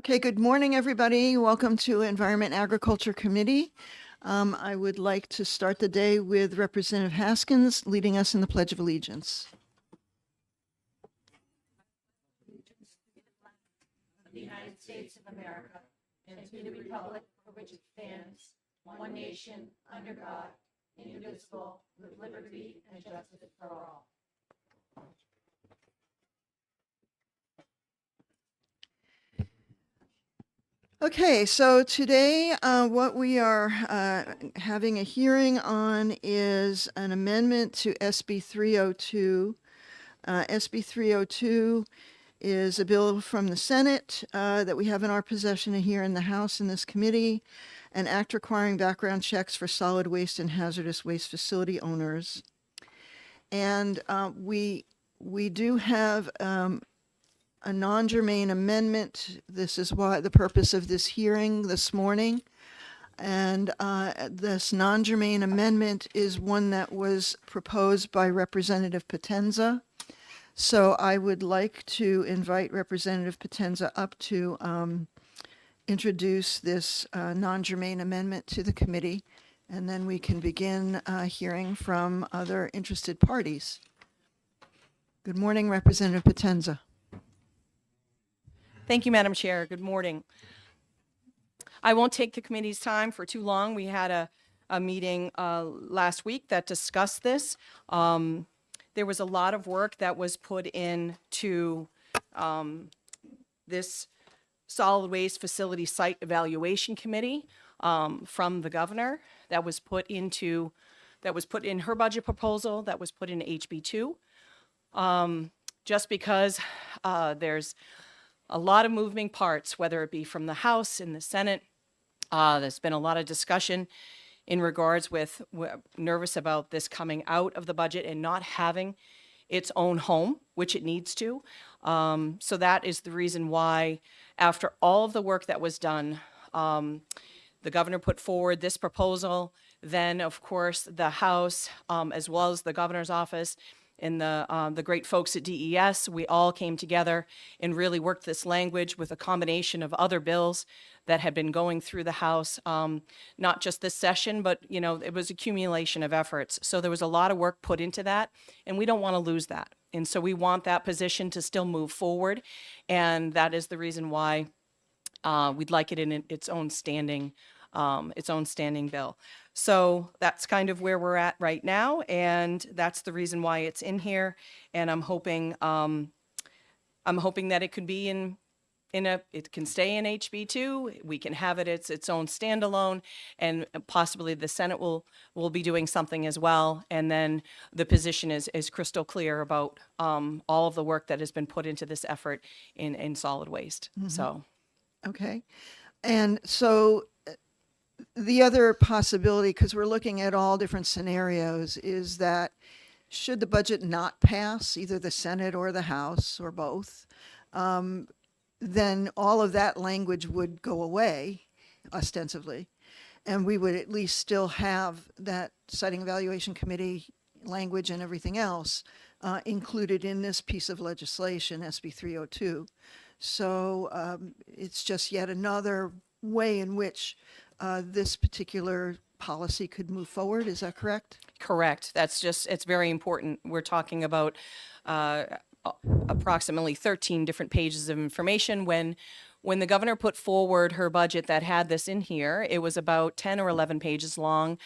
Okay, good morning, everybody. Welcome to Environment Agriculture Committee. I would like to start the day with Representative Haskins leading us in the Pledge of Allegiance. Of the United States of America and to the republic for which it stands, one nation, under God, indivisible, with liberty and justice for all. Okay, so today what we are having a hearing on is an amendment to SB 302. SB 302 is a bill from the Senate that we have in our possession here in the House in this committee, an act requiring background checks for solid waste and hazardous waste facility owners. And we do have a non-germane amendment. This is why the purpose of this hearing this morning. And this non-germane amendment is one that was proposed by Representative Potenza. So I would like to invite Representative Potenza up to introduce this non-germane amendment to the committee, and then we can begin hearing from other interested parties. Good morning, Representative Potenza. Thank you, Madam Chair. Good morning. I won't take the committee's time for too long. We had a meeting last week that discussed this. There was a lot of work that was put into this solid waste facility site evaluation committee from the governor that was put in her budget proposal, that was put in HB2. Just because there's a lot of moving parts, whether it be from the House and the Senate. There's been a lot of discussion in regards with nervous about this coming out of the budget and not having its own home, which it needs to. So that is the reason why, after all of the work that was done, the governor put forward this proposal. Then, of course, the House, as well as the governor's office, and the great folks at DES, we all came together and really worked this language with a combination of other bills that had been going through the House, not just this session, but it was accumulation of efforts. So there was a lot of work put into that, and we don't want to lose that. And so we want that position to still move forward, and that is the reason why we'd like it in its own standing bill. So that's kind of where we're at right now, and that's the reason why it's in here. And I'm hoping that it could be it can stay in HB2. We can have it its own standalone, and possibly the Senate will be doing something as well. And then the position is crystal clear about all of the work that has been put into this effort in solid waste. Mm-hmm. So, okay, and so the other possibility, because we're looking at all different scenarios, is that should the budget not pass, either the Senate or the House or both, then all of that language would go away, ostensibly, and we would at least still have that siting evaluation committee language and everything else included in this piece of legislation, SB 302. So it's just yet another way in which this particular policy could move forward. Is that correct? correct. It's very important. We're talking about approximately 13 different pages of information. When the governor put forward her budget that had this in here, it was about 10 or 11 pages long.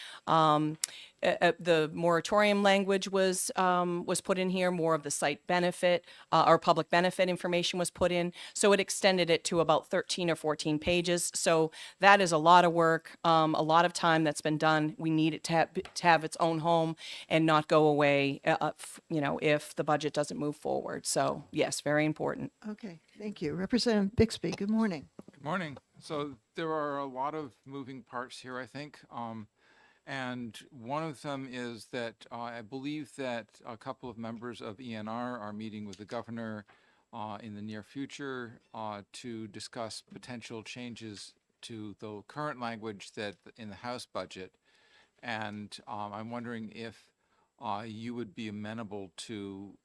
The moratorium language was put in here. More of the site benefit or public benefit information was put in. So it extended it to about 13 or 14 pages. So that is a lot of work, a lot of time that's been done. We need it to have its own home and not go away, if the budget doesn't move forward. So yes, very important. Okay, thank you. Representative Bixby, good morning. Good morning. So there are a lot of moving parts here, I think. And one of them is that I believe that a couple of members of ENR are meeting with the governor in the near future to discuss potential changes to the current language that in the House budget. And I'm wondering if you would be amenable to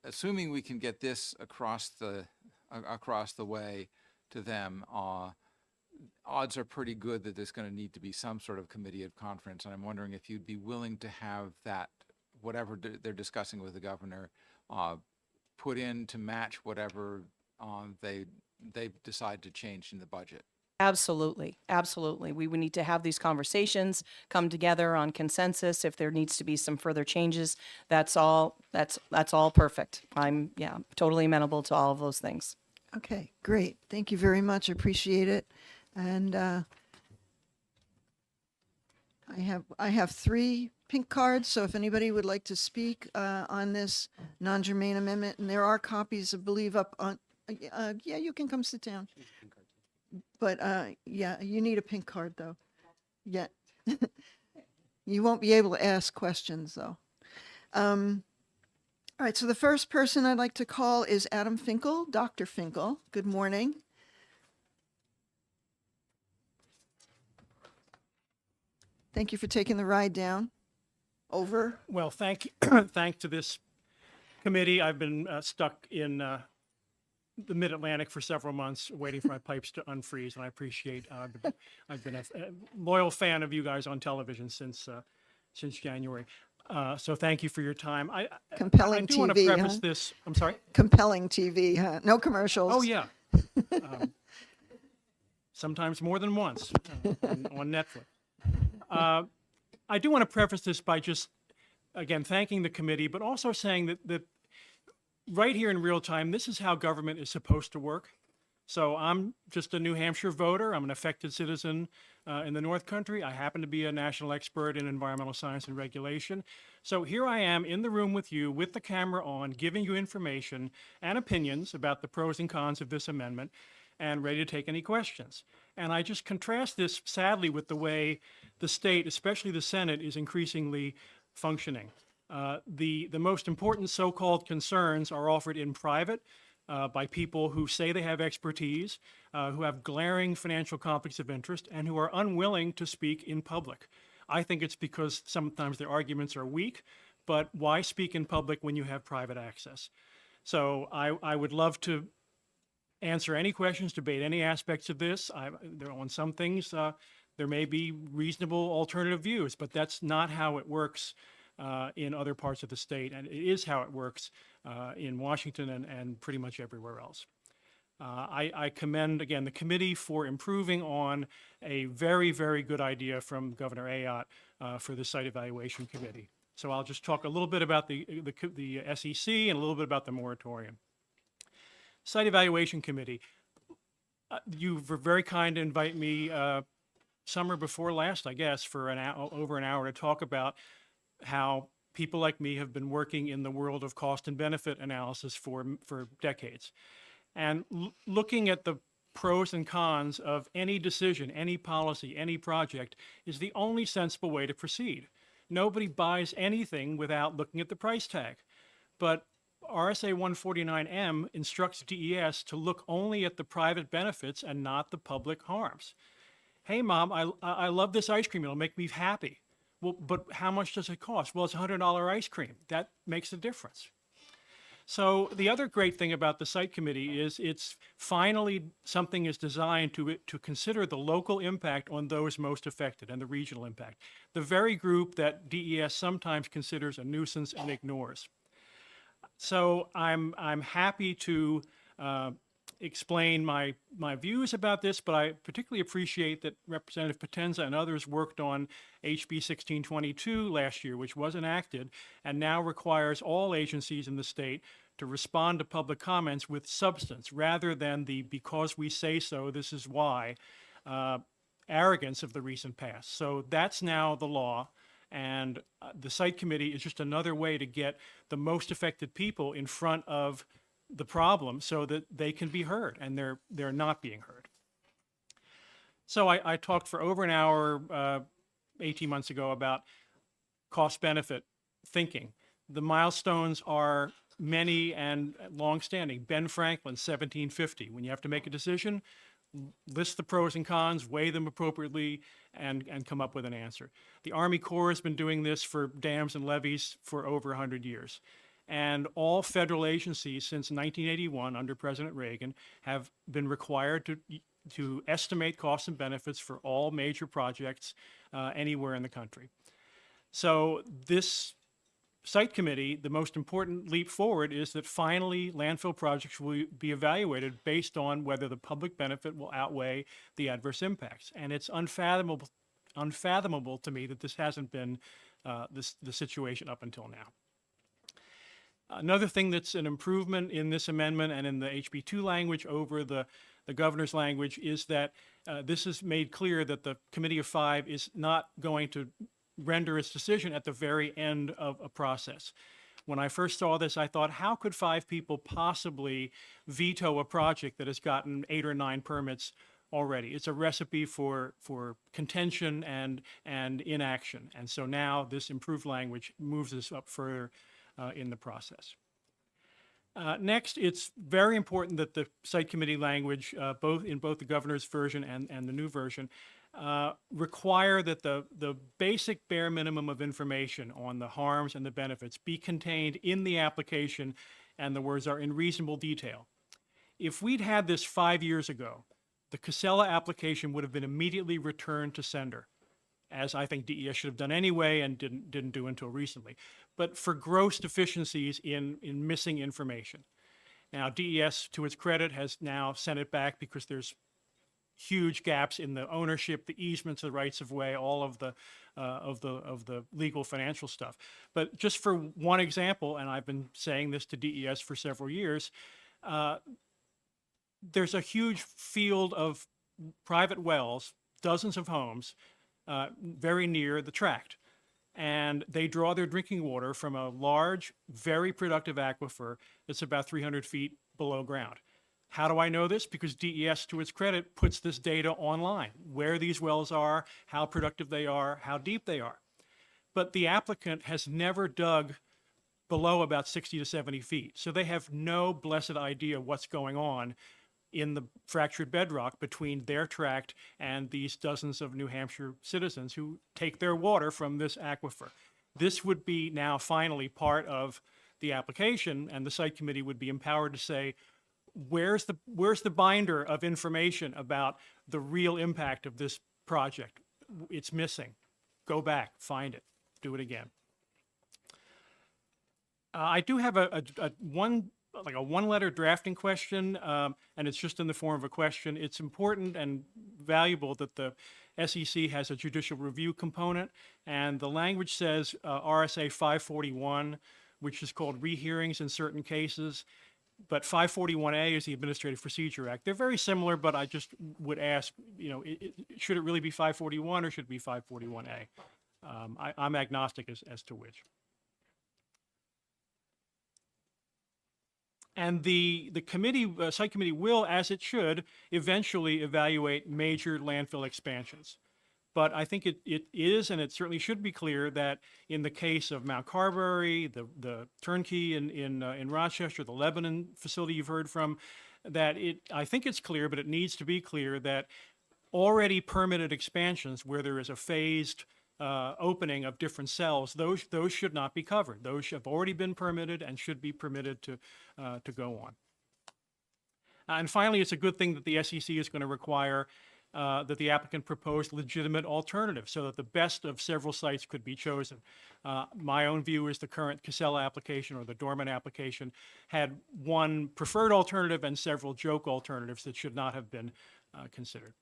assuming we can get this across the across the way to them, odds are pretty good that there's going to need to be some sort of committee of conference. And I'm wondering if you'd be willing to have that, whatever they're discussing with the governor, put in to match whatever they decide to change in the budget. Absolutely, absolutely. We would need to have these conversations, come together on consensus. If there needs to be some further changes, that's all perfect. I'm, totally amenable to all of those things. Okay, great. Thank you very much. I appreciate it. And I have 3 pink cards, so if anybody would like to speak on this non-germane amendment, and there are copies, I believe, up on, yeah, you can come sit down. But yeah, you need a pink card, though. Yeah. You won't be able to ask questions, though. All right, so the first person I'd like to call is Adam Finkel, Dr. Finkel. Good morning. Thank you for taking the ride down. Over. Well, thanks to this committee. I've been stuck in the Mid-Atlantic for several months waiting for my pipes to unfreeze, and I appreciate I've been a loyal fan of you guys on television since January. So thank you for your time. Compelling I do want to TV, preface huh? this. I'm sorry? Compelling TV, huh? No commercials. Oh, yeah. Sometimes more than once on Netflix. I do want to preface this by just, again, thanking the committee, but also saying that right here in real time, this is how government is supposed to work. So I'm just a New Hampshire voter. I'm an affected citizen in the North Country. I happen to be a national expert in environmental science and regulation. So here I am in the room with you, with the camera on, giving you information and opinions about the pros and cons of this amendment, and ready to take any questions. And I just contrast this, sadly, with the way the state, especially the Senate, is increasingly functioning. The most important so-called concerns are offered in private by people who say they have expertise, who have glaring financial conflicts of interest, and who are unwilling to speak in public. I think it's because sometimes their arguments are weak, but why speak in public when you have private access? So I would love to answer any questions, debate any aspects of this. On some things, there may be reasonable alternative views, but that's not how it works in other parts of the state, and it is how it works in Washington and pretty much everywhere else. I commend, again, the committee for improving on a very, very good idea from Governor Ayotte for the Site Evaluation Committee. So I'll just talk a little bit about the SEC and a little bit about the moratorium. Site Evaluation Committee, you were very kind to invite me summer before last, I guess, for over an hour to talk about how people like me have been working in the world of cost and benefit analysis for decades. And looking at the pros and cons of any decision, any policy, any project is the only sensible way to proceed. Nobody buys anything without looking at the price tag. But RSA 149M instructs DES to look only at the private benefits and not the public harms. Hey, Mom, I love this ice cream. It'll make me happy. Well, but how much does it cost? Well, it's $100 ice cream. That makes a difference. So the other great thing about the site committee is it's finally something is designed to consider the local impact on those most affected and the regional impact, the very group that DES sometimes considers a nuisance and ignores. So I'm happy to explain my views about this, but I particularly appreciate that Representative Potenza and others worked on HB 1622 last year, which was enacted and now requires all agencies in the state to respond to public comments with substance rather than the because we say so, this is why arrogance of the recent past. So that's now the law. And the site committee is just another way to get the most affected people in front of the problem so that they can be heard, and they're not being heard. So I talked for over an hour 18 months ago about cost-benefit thinking. The milestones are many and long-standing. Ben Franklin, 1750. When you have to make a decision, list the pros and cons, weigh them appropriately, and come up with an answer. The Army Corps has been doing this for dams and levees for over 100 years. And all federal agencies since 1981 under President Reagan have been required to estimate costs and benefits for all major projects anywhere in the country. So this site committee, the most important leap forward is that finally landfill projects will be evaluated based on whether the public benefit will outweigh the adverse impacts. And it's unfathomable to me that this hasn't been the situation up until now. Another thing that's an improvement in this amendment and in the HB2 language over the governor's language is that this has made clear that the Committee of Five is not going to render its decision at the very end of a process. When I first saw this, I thought, how could 5 people possibly veto a project that has gotten 8 or 9 permits already? It's a recipe for contention and inaction. And so now this improved language moves us up further in the process. Next, it's very important that the site committee language, both the governor's version and the new version, require that the basic bare minimum of information on the harms and the benefits be contained in the application, and the words are in reasonable detail. If we'd had this 5 years ago, the Casella application would have been immediately returned to sender, as I think DES should have done anyway and didn't do until recently, but for gross deficiencies in missing information. Now, DES, to its credit, has now sent it back because there's huge gaps in the ownership, the easements, the rights of way, all of the legal financial stuff. But just for one example, and I've been saying this to DES for several years, there's a huge field of private wells, dozens of homes, very near the tract. And they draw their drinking water from a large, very productive aquifer that's about 300 feet below ground. How do I know this? Because DES, to its credit, puts this data online, where these wells are, how productive they are, how deep they are. But the applicant has never dug below about 60 to 70 feet. So they have no blessed idea what's going on in the fractured bedrock between their tract and these dozens of New Hampshire citizens who take their water from this aquifer. This would be now finally part of the application, and the site committee would be empowered to say, where's the binder of information about the real impact of this project? It's missing. Go back, find it, do it again. I do have a one-letter drafting question, and it's just in the form of a question. It's important and valuable that the SEC has a judicial review component, and the language says RSA 541, which is called rehearings in certain cases. But 541A is the Administrative Procedure Act. They're very similar, but I just would ask, should it really be 541 or should it be 541A? I'm agnostic as to which. And the committee, site committee will, as it should, eventually evaluate major landfill expansions. But I think it is, and it certainly should be clear that in the case of Mount Carberry, the turnkey in Rochester, the Lebanon facility you've heard from, that I think it's clear, but it needs to be clear that already permitted expansions where there is a phased opening of different cells, those should not be covered. Those have already been permitted and should be permitted to go on. And finally, it's a good thing that the SEC is going to require that the applicant propose legitimate alternatives so that the best of several sites could be chosen. My own view is the current Casella application or the Dorman application had one preferred alternative and several joke alternatives that should not have been considered.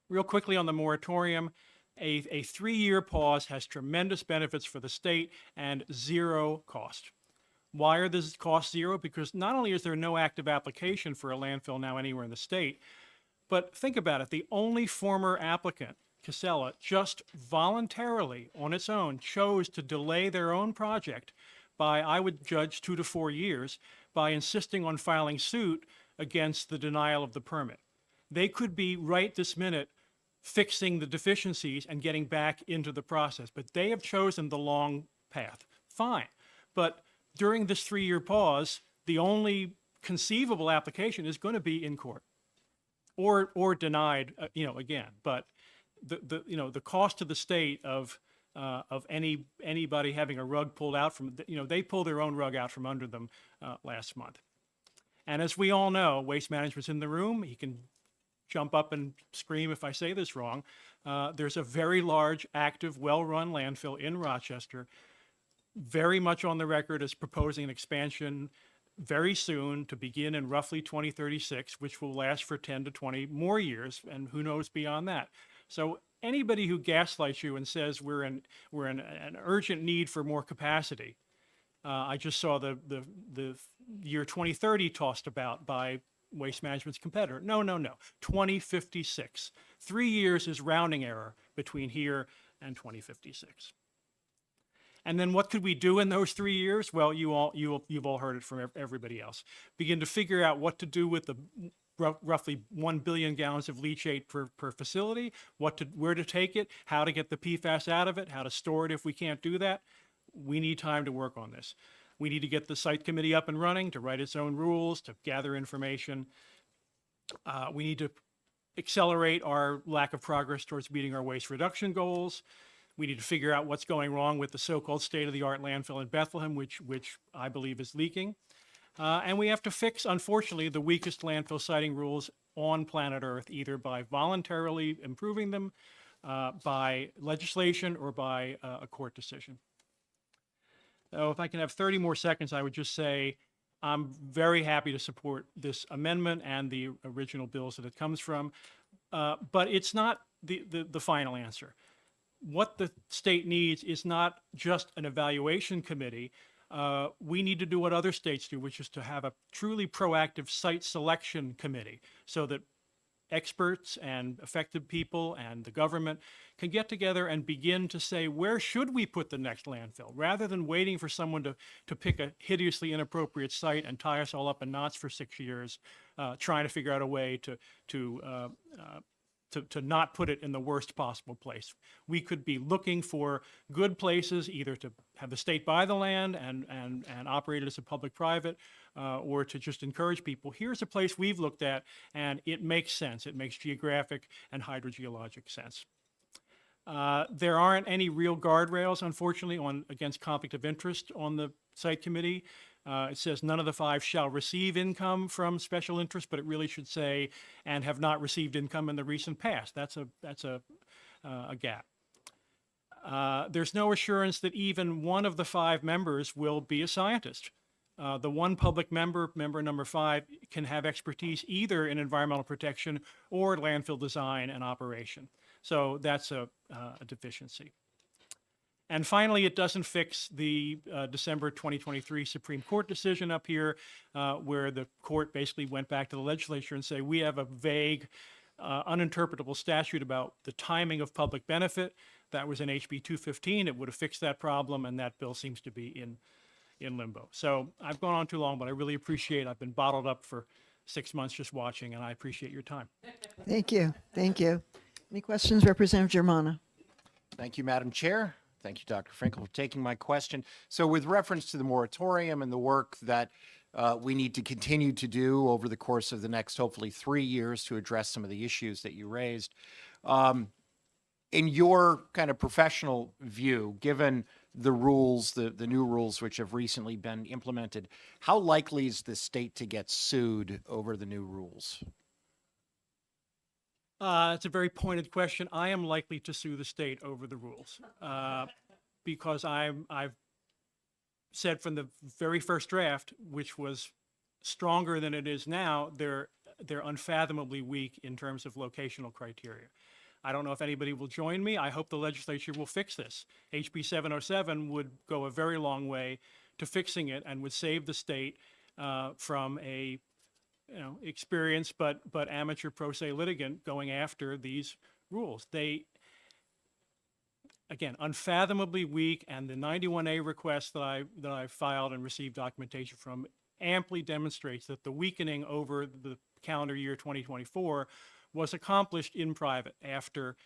Real quickly on the moratorium, a 3-year pause has tremendous benefits for the state and 0 cost. Why are these costs 0? Because not only is there no active application for a landfill now anywhere in the state, but think about it, the only former applicant, Casella, just voluntarily on its own chose to delay their own project by, I would judge, 2 to 4 years by insisting on filing suit against the denial of the permit. They could be right this minute fixing the deficiencies and getting back into the process, but they have chosen the long path. Fine. But during this 3-year pause, the only conceivable application is going to be in court. Or denied, again. But the cost to the state of of anybody having a rug pulled out from, they pulled their own rug out from under them last month. And as we all know, Waste Management's in the room. He can jump up and scream if I say this wrong. There's a very large, active, well-run landfill in Rochester, very much on the record as proposing an expansion very soon to begin in roughly 2036, which will last for 10 to 20 more years, and who knows beyond that. So anybody who gaslights you and says we're in an urgent need for more capacity, I just saw the year 2030 tossed about by Waste Management's competitor. No, 2056. 3 years is rounding error between here and 2056. And then what could we do in those 3 years? Well, you've all heard it from everybody else. Begin to figure out what to do with the roughly 1 billion gallons of leachate per facility, where to take it, how to get the PFAS out of it, how to store it if we can't do that. We need time to work on this. We need to get the site committee up and running, to write its own rules, to gather information. We need to accelerate our lack of progress towards meeting our waste reduction goals. We need to figure out what's going wrong with the so-called state-of-the-art landfill in Bethlehem, which I believe is leaking. And we have to fix, unfortunately, the weakest landfill siting rules on planet Earth, either by voluntarily improving them, by legislation, or by a court decision. So if I can have 30 more seconds, I would just say I'm very happy to support this amendment and the original bills that it comes from, but it's not the final answer. What the state needs is not just an evaluation committee. We need to do what other states do, which is to have a truly proactive site selection committee so that experts and affected people and the government can get together and begin to say, where should we put the next landfill? Rather than waiting for someone to pick a hideously inappropriate site and tie us all up in knots for 6 years, trying to figure out a way to not put it in the worst possible place. We could be looking for good places, either to have the state buy the land and operate it as a public-private, or to just encourage people. Here's a place we've looked at, and it makes sense. It makes geographic and hydrogeologic sense. There aren't any real guardrails, unfortunately, against conflict of interest on the site committee. It says none of the 5 shall receive income from special interest, but it really should say, and have not received income in the recent past. That's a gap. There's no assurance that even one of the 5 members will be a scientist. The one public member number 5, can have expertise either in environmental protection or landfill design and operation. So that's a deficiency. And finally, it doesn't fix the December 2023 Supreme Court decision up here, where the court basically went back to the legislature and said, we have a vague, uninterpretable statute about the timing of public benefit. That was in HB 215. It would have fixed that problem, and that bill seems to be in limbo. So I've gone on too long, but I really appreciate I've been bottled up for 6 months just watching, and I appreciate your time. Thank you. Thank you. Any questions, Representative Germana? Thank you, Madam Chair. Thank you, Dr. Frankel, for taking my question. So with reference to the moratorium and the work that we need to continue to do over the course of the next, hopefully, 3 years to address some of the issues that you raised, in your kind of professional view, given the rules, the new rules which have recently been implemented, how likely is the state to get sued over the new rules? It's a very pointed question. I am likely to sue the state over the rules because I've said from the very first draft, which was stronger than it is now, they're unfathomably weak in terms of locational criteria. I don't know if anybody will join me. I hope the legislature will fix this. HB 707 would go a very long way to fixing it and would save the state from a experienced but amateur pro se litigant going after these rules. They, again, unfathomably weak, and the 91A request that I filed and received documentation from amply demonstrates that the weakening over the calendar year 2024 was accomplished in private after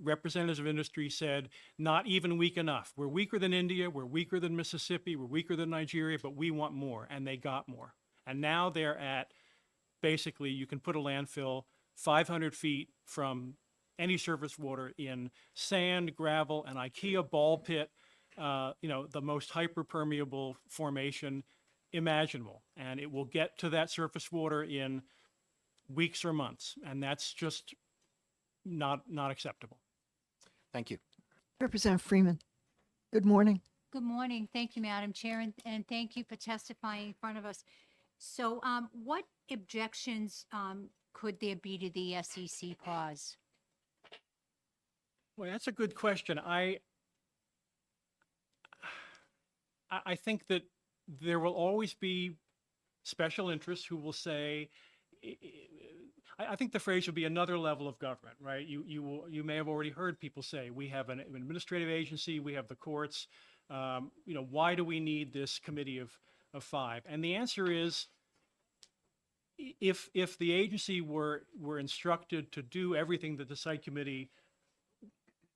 representatives of industry said, not even weak enough. We're weaker than India, we're weaker than Mississippi, we're weaker than Nigeria, but we want more, and they got more. And now they're at, basically, you can put a landfill 500 feet from any surface water in sand, gravel, an IKEA ball pit, the most hyperpermeable formation imaginable. And it will get to that surface water in weeks or months. And that's just not acceptable. Thank you. Representative Freeman. Good morning. Good morning. Thank you, Madam Chair, and thank you for testifying in front of us. So what objections could there be to the SEC pause? Well, that's a good question. I think that there will always be special interests who will say, I think the phrase would be another level of government, right? You may have already heard people say, we have an administrative agency, we have the courts. Why do we need this committee of five? And the answer is, if the agency were instructed to do everything that the site committee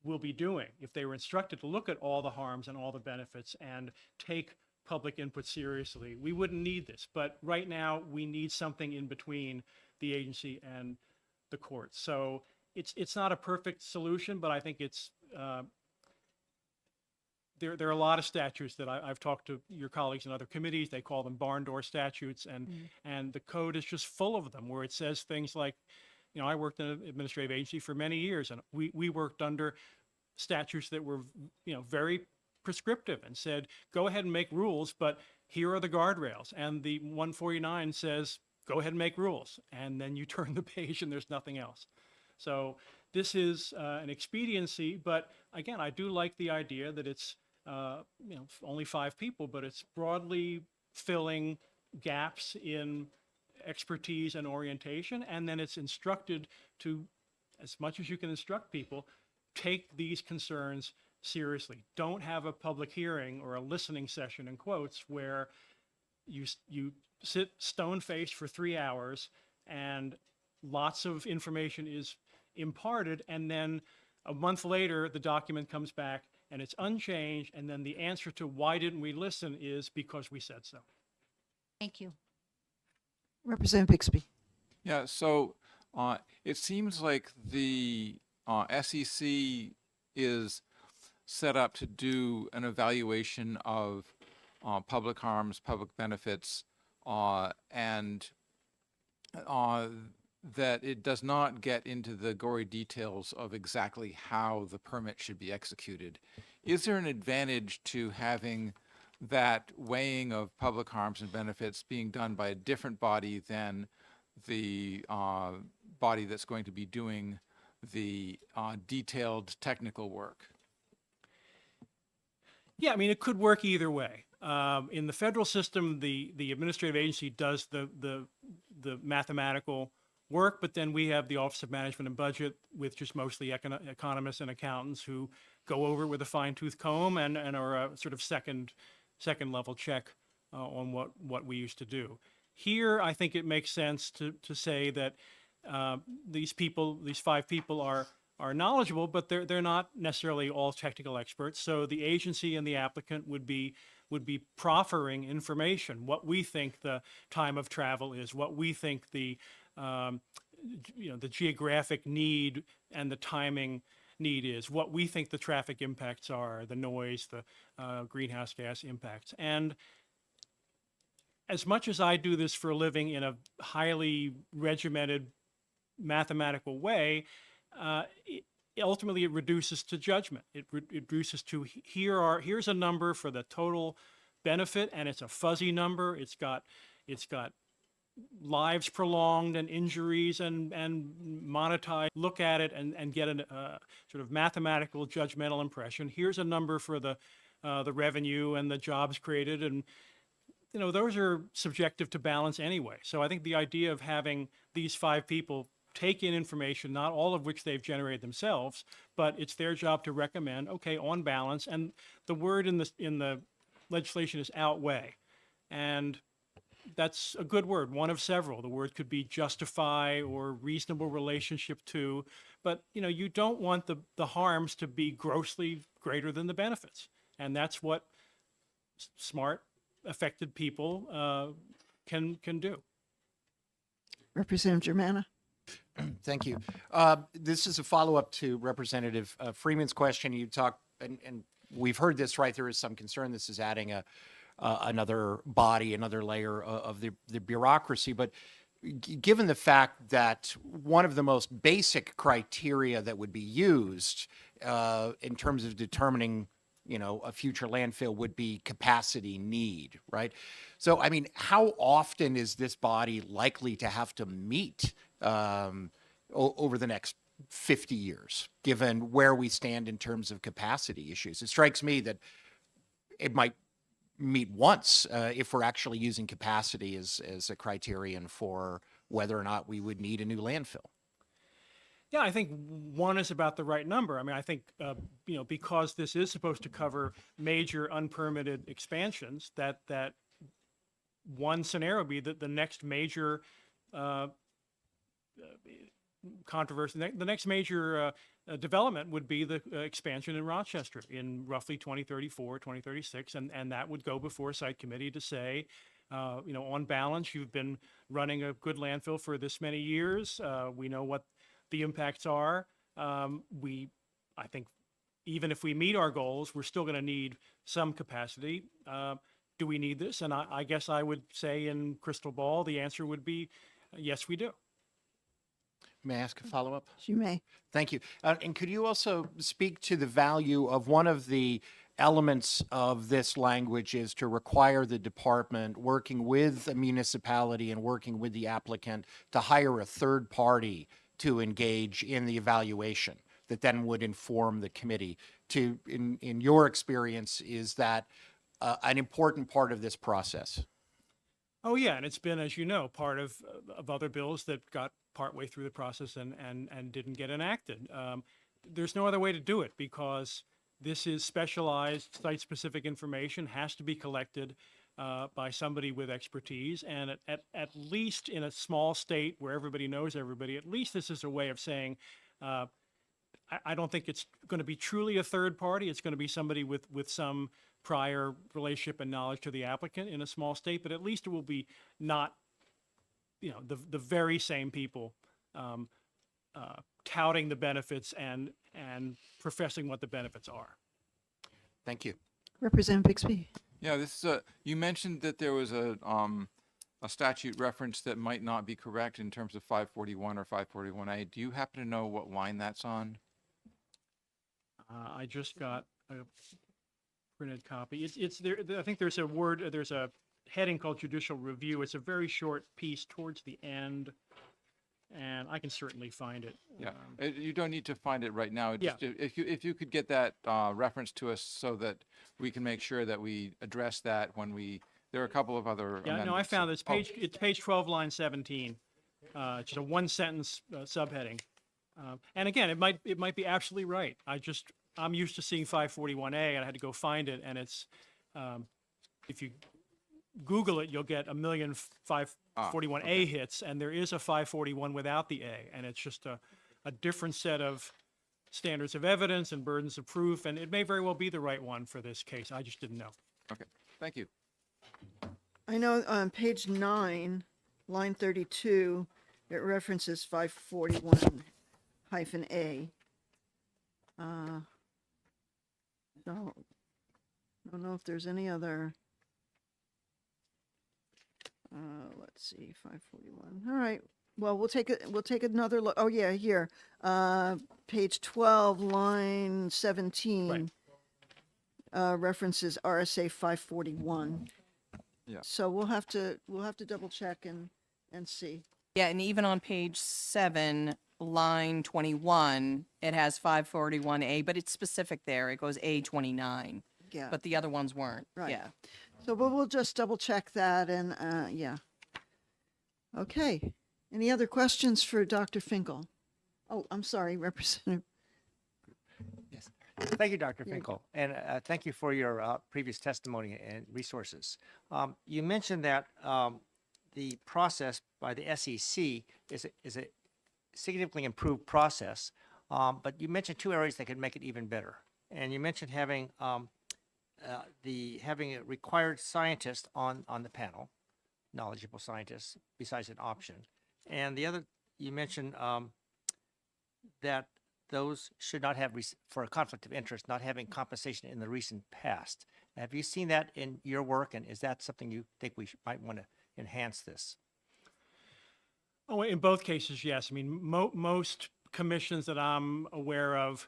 will be doing, if they were instructed to look at all the harms and all the benefits and take public input seriously, we wouldn't need this. But right now, we need something in between the agency and the courts. So it's not a perfect solution, but I think it's there are a lot of statutes that I've talked to your colleagues in other committees. They call them barn door statutes, and the code is just full of them, where it says things like, I worked in an administrative agency for many years, and we worked under statutes that were, very prescriptive and said, go ahead and make rules, but here are the guardrails. And the 149 says, go ahead and make rules. And then you turn the page and there's nothing else. So this is an expediency, but again, I do like the idea that it's, only 5 people, but it's broadly filling gaps in expertise and orientation. And then it's instructed to, as much as you can instruct people, take these concerns seriously. Don't have a public hearing or a listening session, in quotes, where you sit stone-faced for 3 hours and lots of information is imparted, and then a month later the document comes back and it's unchanged, and then the answer to why didn't we listen is because we said so. Thank you. Representative Bixby. Yeah, so it seems like the SEC is set up to do an evaluation of public harms, public benefits, and that it does not get into the gory details of exactly how the permit should be executed. Is there an advantage to having that weighing of public harms and benefits being done by a different body than the body that's going to be doing the detailed technical work? Yeah, I mean, it could work either way. In the federal system, the administrative agency does the mathematical work, but then we have the Office of Management and Budget with just mostly economists and accountants who go over it with a fine-tooth comb and are a sort of second level check on what we used to do. Here, I think it makes sense to say that these 5 people are knowledgeable, but they're not necessarily all technical experts. So the agency and the applicant would be proffering information, what we think the time of travel is, what we think the geographic need and the timing need is, what we think the traffic impacts are, the noise, the greenhouse gas impacts. And as much as I do this for a living in a highly regimented mathematical way, ultimately it reduces to judgment. It reduces to here's a number for the total benefit, and it's a fuzzy number. It's got lives prolonged and injuries and monetized. Look at it and get a sort of mathematical judgmental impression. Here's a number for the revenue and the jobs created, and those are subjective to balance anyway. So I think the idea of having these 5 people take in information, not all of which they've generated themselves, but it's their job to recommend, okay, on balance, and the word in the legislation is outweigh. And that's a good word, one of several. The word could be justify or reasonable relationship to, but you don't want the harms to be grossly greater than the benefits. And that's what smart, affected people can do. Representative Germana. Thank you. This is a follow-up to Representative Freeman's question. You talked, and we've heard this, right? There is some concern this is adding another body, another layer of the bureaucracy. But given the fact that one of the most basic criteria that would be used in terms of determining, a future landfill would be capacity need, right? So, I mean, how often is this body likely to have to meet over the next 50 years, given where we stand in terms of capacity issues? It strikes me that it might meet once if we're actually using capacity as a criterion for whether or not we would need a new landfill. Yeah, I think one is about the right number. I mean, I think, because this is supposed to cover major unpermitted expansions, that one scenario would be that the next major controversy, the next major development would be the expansion in Rochester in roughly 2034, 2036, and that would go before a site committee to say, on balance, you've been running a good landfill for this many years. We know what the impacts are. I think even if we meet our goals, we're still going to need some capacity. Do we need this? And I guess I would say in crystal ball, the answer would be yes, we do. May I ask a follow-up? You may. Thank you. And could you also speak to the value of one of the elements of this language is to require the department working with a municipality and working with the applicant to hire a third party to engage in the evaluation that then would inform the committee. In your experience, is that an important part of this process? Oh, yeah, and it's been, as you know, part of other bills that got partway through the process and didn't get enacted. There's no other way to do it because this is specialized, site-specific information, has to be collected by somebody with expertise. And at least in a small state where everybody knows everybody, at least this is a way of saying, I don't think it's going to be truly a third party. It's going to be somebody with some prior relationship and knowledge to the applicant in a small state, but at least it will be not, the very same people touting the benefits and professing what the benefits are. Thank you. Representative Bixby. Yeah, this is you mentioned that there was a statute reference that might not be correct in terms of 541 or 541A. Do you happen to know what line that's on? I just got a printed copy. It's there. I think there's a heading called judicial review. It's a very short piece towards the end, and I can certainly find it. Yeah, you don't need to find it right now. Yeah. Just, if you could get that reference to us so that we can make sure that we address that when there are a couple of other Yeah, no, I amendments. found it. It's page 12, line 17. It's just a one-sentence subheading. And again, it might be absolutely right. I'm used to seeing 541A, and I had to go find it. And it's if you Google it, you'll get a million 541A hits, and there is a 541 without the A, and it's just a different set of standards of evidence and burdens of proof, and it may very well be the right one for this case. I just didn't know. Okay, thank you. I know on page 9, line 32, it references 541-A. So I don't know if there's any other. Let's see, 541. All right. Well, we'll take another look. Oh yeah, here. Page 12, line 17. References RSA 541. Yeah. So we'll have to double check and see. Yeah, and even on page 7, line 21, it has 541A, but it's specific there. It goes A29, Yeah. but the other ones weren't. Right. Yeah. So we'll just double check that and yeah. Okay. Any other questions for Dr. Finkel? Oh, I'm sorry, Representative. Yes. Thank you, Dr. Yeah. Finkel, and thank you for your previous testimony and resources. You mentioned that the process by the SEC is a significantly improved process, but you mentioned two areas that could make it even better. And you mentioned having having a required scientist on the panel, knowledgeable scientists, besides an option. And the other you mentioned that those should not have, for a conflict of interest, not having compensation in the recent past. Have you seen that in your work, and is that something you think we might want to enhance this? Oh, in both cases, yes. I mean, most commissions that I'm aware of,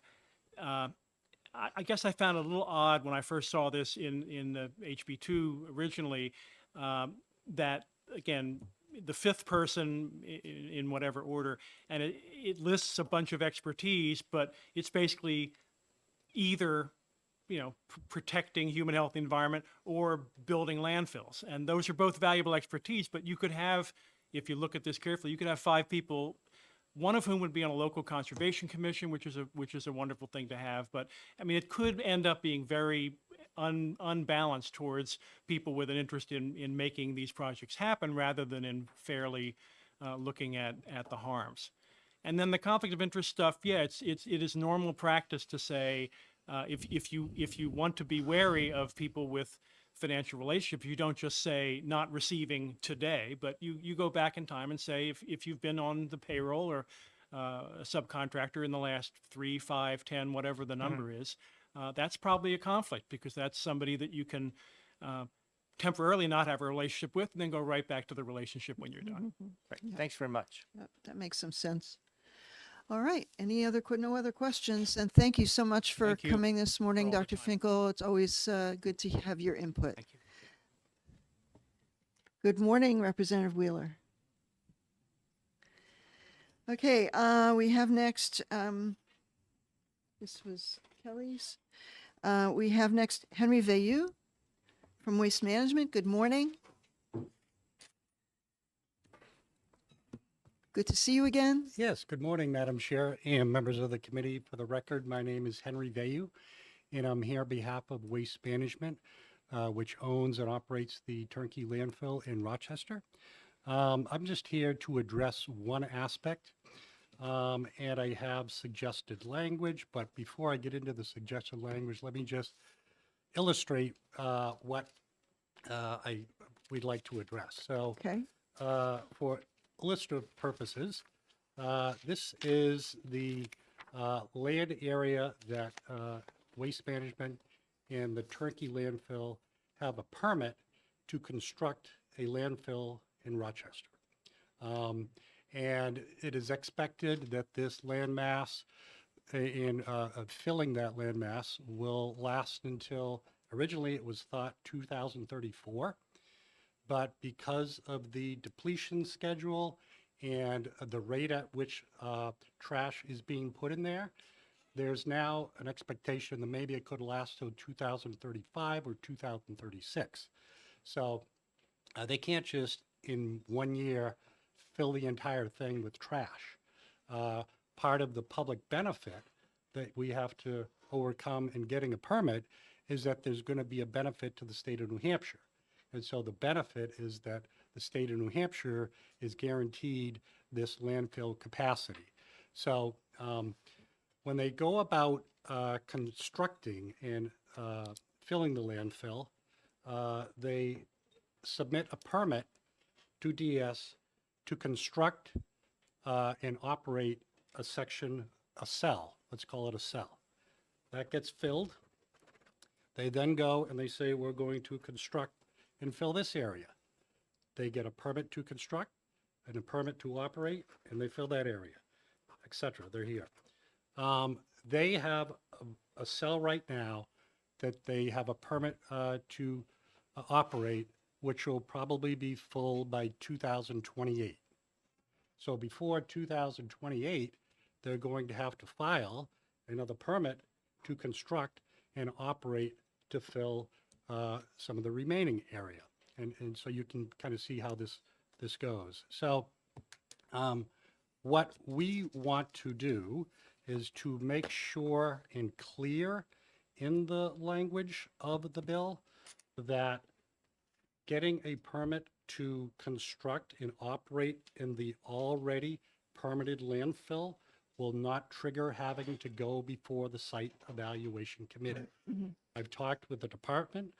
I guess I found it a little odd when I first saw this in the HB2 originally, that, again, the fifth person in whatever order, and it lists a bunch of expertise, but it's basically either, protecting human health and environment or building landfills. And those are both valuable expertise, but you could have, if you look at this carefully, you could have 5 people, one of whom would be on a local conservation commission, which is a wonderful thing to have. But I mean, it could end up being very unbalanced towards people with an interest in making these projects happen rather than in fairly looking at the harms. And then the conflict of interest stuff, yeah, it is normal practice to say, if you want to be wary of people with financial relationships, you don't just say not receiving today, but you go back in time and say if you've been on the payroll or a subcontractor in the last 3, 5, 10, whatever the number is, that's probably a conflict, because that's somebody that you can temporarily not have a relationship with and then go right back to the relationship when you're done. Great. Thanks very much. That makes some sense. All right. No other questions? And thank you so much for Thank you coming this morning, all the Dr. time. Finkel. It's always good to have your input. Thank you. Good morning, Representative Wheeler. Okay, we have next, this was Kelly's. We have next Henry Veilleux from Waste Management. Good morning. Good to see you again. Yes, good morning, Madam Chair and members of the committee. For the record, my name is Henry Veilleux, and I'm here on behalf of Waste Management, which owns and operates the Turnkey landfill in Rochester. I'm just here to address one aspect, and I have suggested language, but before I get into the suggested language, let me just illustrate what we'd like to address. So Okay. for illustrative purposes, this is the land area that Waste Management and the Turnkey landfill have a permit to construct a landfill in Rochester. And it is expected that this landmass and filling that landmass will last until, originally it was thought 2034. But because of the depletion schedule and the rate at which trash is being put in there, there's now an expectation that maybe it could last till 2035 or 2036. So they can't just in 1 year fill the entire thing with trash. Part of the public benefit that we have to overcome in getting a permit is that there's going to be a benefit to the state of New Hampshire. And so the benefit is that the state of New Hampshire is guaranteed this landfill capacity. So when they go about constructing and filling the landfill, they submit a permit to DS to construct and operate a cell, let's call it a cell. That gets filled. They then go and they say, we're going to construct and fill this area. They get a permit to construct and a permit to operate, and they fill that area, et cetera. They're here. They have a cell right now that they have a permit to operate, which will probably be full by 2028. So before 2028, they're going to have to file another permit to construct and operate to fill some of the remaining area. And so you can kind of see how this goes. So what we want to do is to make sure and clear in the language of the bill that getting a permit to construct and operate in the already permitted landfill will not trigger having to go before the site evaluation committee. I've talked with the department.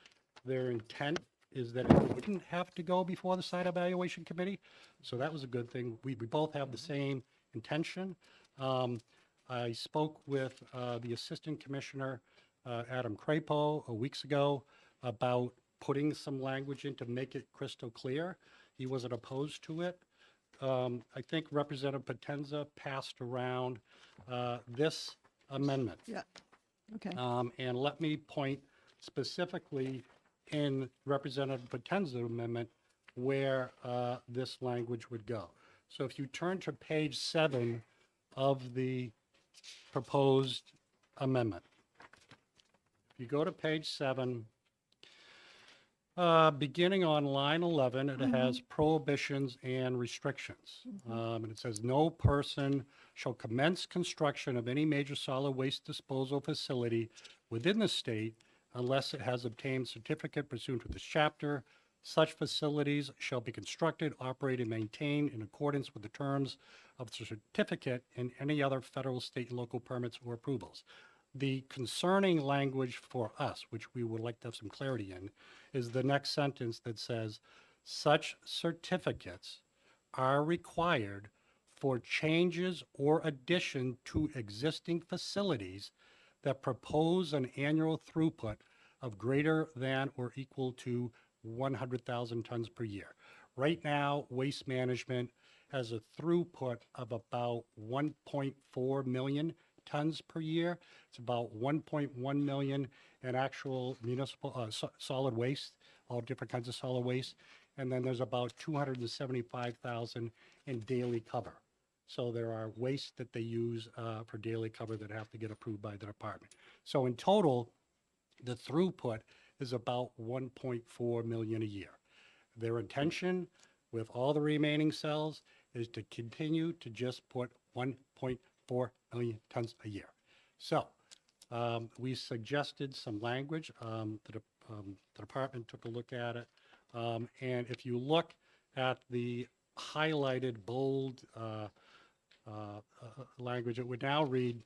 Their intent is that it wouldn't have to go before the site evaluation committee. So that was a good thing. We both have the same intention. I spoke with the Assistant Commissioner, Adam Crapo, weeks ago about putting some language in to make it crystal clear. He wasn't opposed to it. I think Representative Potenza passed around this amendment. Yeah. Okay. And let me point specifically in Representative Potenza's amendment where this language would go. So if you turn to page 7 of the proposed amendment, if you go to page 7, beginning on line 11, it has prohibitions and restrictions. And it says, no person shall commence construction of any major solid waste disposal facility within the state unless it has obtained certificate pursuant to this chapter. Such facilities shall be constructed, operated, and maintained in accordance with the terms of the certificate and any other federal, state, and local permits or approvals. The concerning language for us, which we would like to have some clarity in, is the next sentence that says, such certificates are required for changes or addition to existing facilities that propose an annual throughput of greater than or equal to 100,000 tons per year. Right now, Waste Management has a throughput of about 1.4 million tons per year. It's about 1.1 million in actual municipal solid waste, all different kinds of solid waste. And then there's about 275,000 in daily cover. So there are wastes that they use for daily cover that have to get approved by the department. So in total, the throughput is about 1.4 million a year. Their intention with all the remaining cells is to continue to just put 1.4 million tons a year. So we suggested some language. The department took a look at it. And if you look at the highlighted bold language, it would now read,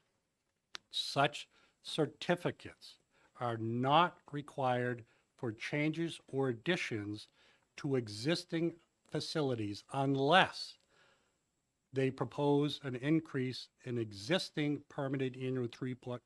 such certificates are not required for changes or additions to existing facilities unless they propose an increase in existing permitted annual throughput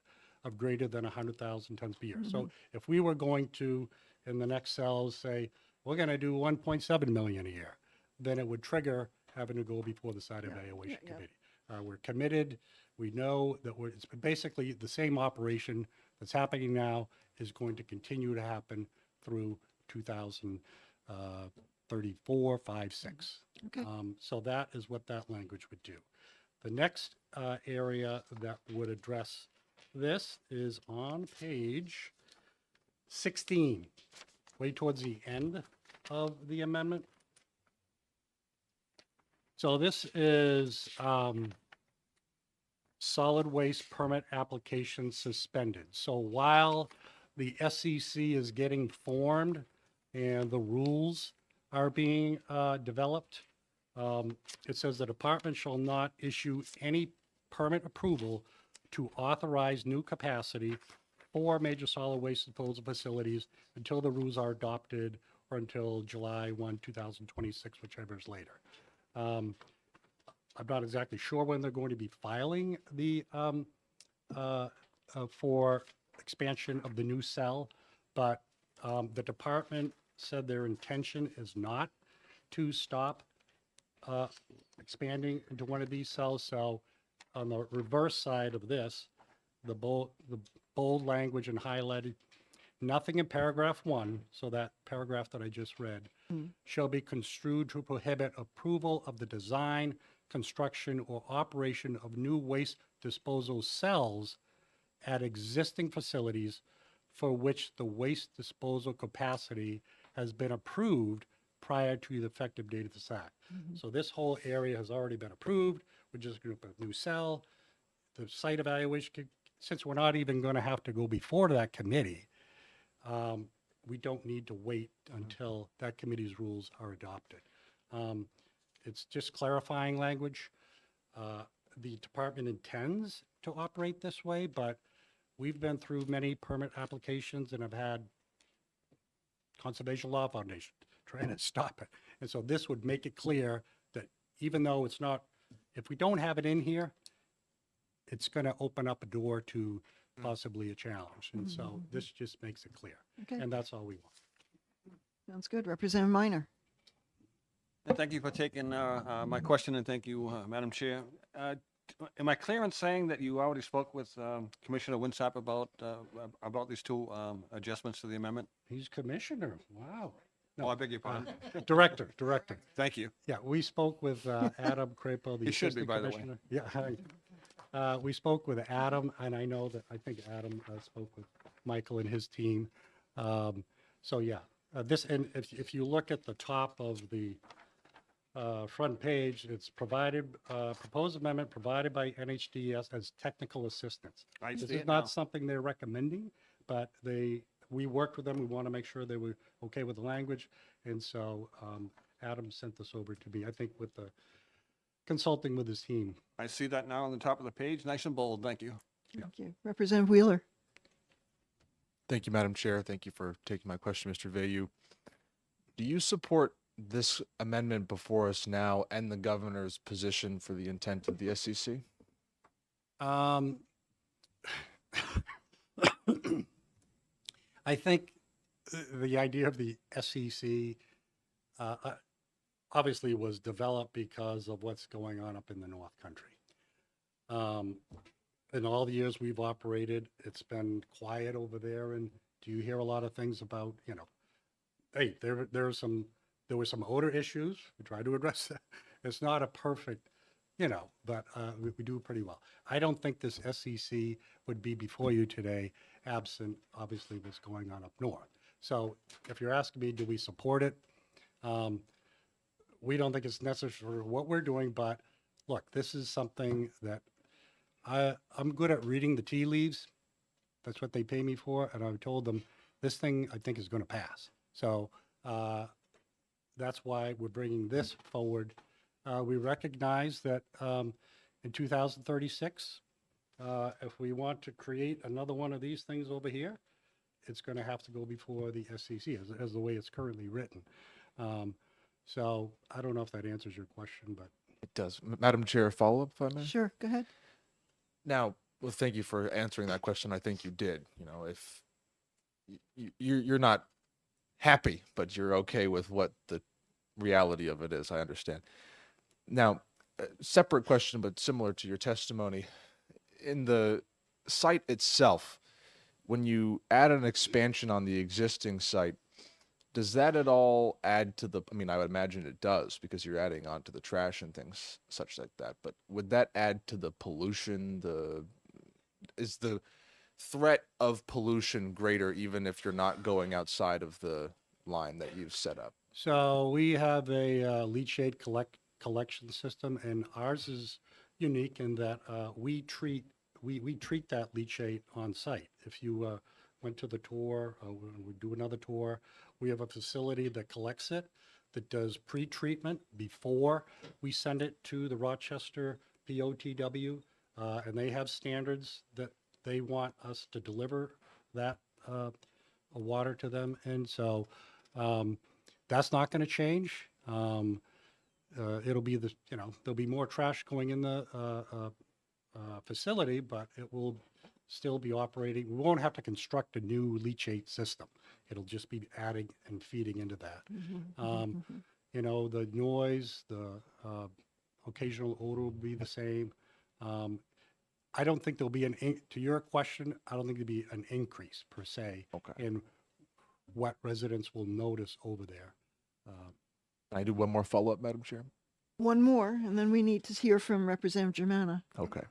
of greater than 100,000 tons per year. So if we were going to, in the next cells, say, we're going to do 1.7 million a year, then it would trigger having to go before the site evaluation committee. We're committed. We know that it's basically the same operation that's happening now is going to continue to happen through 2034, 5, 6. Okay. So that is what that language would do. The next area that would address this is on page 16, way towards the end of the amendment. So this is solid waste permit application suspended. So while the SEC is getting formed and the rules are being developed, it says the department shall not issue any permit approval to authorize new capacity for major solid waste disposal facilities until the rules are adopted or until July 1, 2026, whichever is later. I'm not exactly sure when they're going to be filing the for expansion of the new cell, but the department said their intention is not to stop expanding into one of these cells. So on the reverse side of this, the bold language and highlighted, nothing in paragraph 1, so that paragraph that I just read, shall be construed to prohibit approval of the design, construction, or operation of new waste disposal cells at existing facilities for which the waste disposal capacity has been approved prior to the effective date of this act. So this whole area has already been approved. We're just going to put a new cell. The site evaluation, since we're not even going to have to go before that committee, we don't need to wait until that committee's rules are adopted. It's just clarifying language. The department intends to operate this way, but we've been through many permit applications and have had Conservation Law Foundation trying to stop it. And so this would make it clear that even though it's not, if we don't have it in here, it's going to open up a door to possibly a challenge. And so this just makes it clear. Okay, And that's all we want. sounds good. Representative Minor. And thank you for taking my question, and thank you, Madam Chair. Am I clear in saying that you already spoke with Commissioner Winsop about these two adjustments to the amendment? He's commissioner. Wow. Oh, I beg your pardon. Director. Thank you. Yeah, we spoke with Adam Crapo, the He should be, assistant by the way. commissioner. Yeah, hi. We spoke with Adam, and I know that, I think Adam spoke with Michael and his team. So yeah, this, and if you look at the top of the front page, it's proposed amendment provided by NHDS as technical assistance. I This see is it now. not something they're recommending, but we worked with them. We want to make sure they were okay with the language. And so Adam sent this over to me, I think with the consulting with his team. I see that now on the top of the page, nice and bold, thank you. Thank you. Representative Wheeler. Thank you, Madam Chair. Thank you for taking my question, Mr. Vayu. Do you support this amendment before us now and the governor's position for the intent of the SEC? I think the idea of the SEC obviously was developed because of what's going on up in the North Country. In all the years we've operated, it's been quiet over there. And do you hear a lot of things about, hey, there were some odor issues. We tried to address that. It's not a perfect, but we do pretty well. I don't think this SEC would be before you today absent, obviously, what's going on up north. So if you're asking me, do we support it? We don't think it's necessary for what we're doing, but look, this is something that I'm good at reading the tea leaves. That's what they pay me for. And I've told them this thing I think is going to pass. So that's why we're bringing this forward. We recognize that in 2036, if we want to create another one of these things over here, it's going to have to go before the SEC as the way it's currently written. So I don't know if that answers your question, but. It does. Madam Chair, a follow-up, if I may? Sure, go ahead. Now, well, thank you for answering that question. I think you did. If you're not happy, but you're okay with what the reality of it is, I understand. Now, a separate question, but similar to your testimony, in the site itself, when you add an expansion on the existing site, does that at all add to the, I would imagine it does because you're adding on to the trash and things such like that, but would that add to the pollution? Is the threat of pollution greater even if you're not going outside of the line that you've set up? So we have a leachate collection system, and ours is unique in that we treat that leachate on site. If you went to the tour, we do another tour, we have a facility that collects it, that does pre-treatment before we send it to the Rochester POTW, and they have standards that they want us to deliver that water to them. And so that's not going to change. It'll be there'll be more trash going in the facility, but it will still be operating. We won't have to construct a new leachate system. It'll just be adding and feeding into that. The noise, the occasional odor will be the same. I don't think there'll be to your question, I don't think there'll be an increase per se in what residents will notice over there. Can I do one more follow-up, Madam Chair? One more, and then we need to hear from Representative Germana. Okay.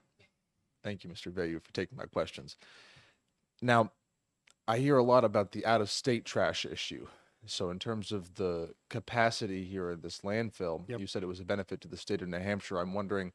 Thank you, Mr. Vayu, for taking my questions. Now, I hear a lot about the out-of-state trash issue. So in terms of the capacity here at this landfill, Yep. you said it was a benefit to the state of New Hampshire. I'm wondering,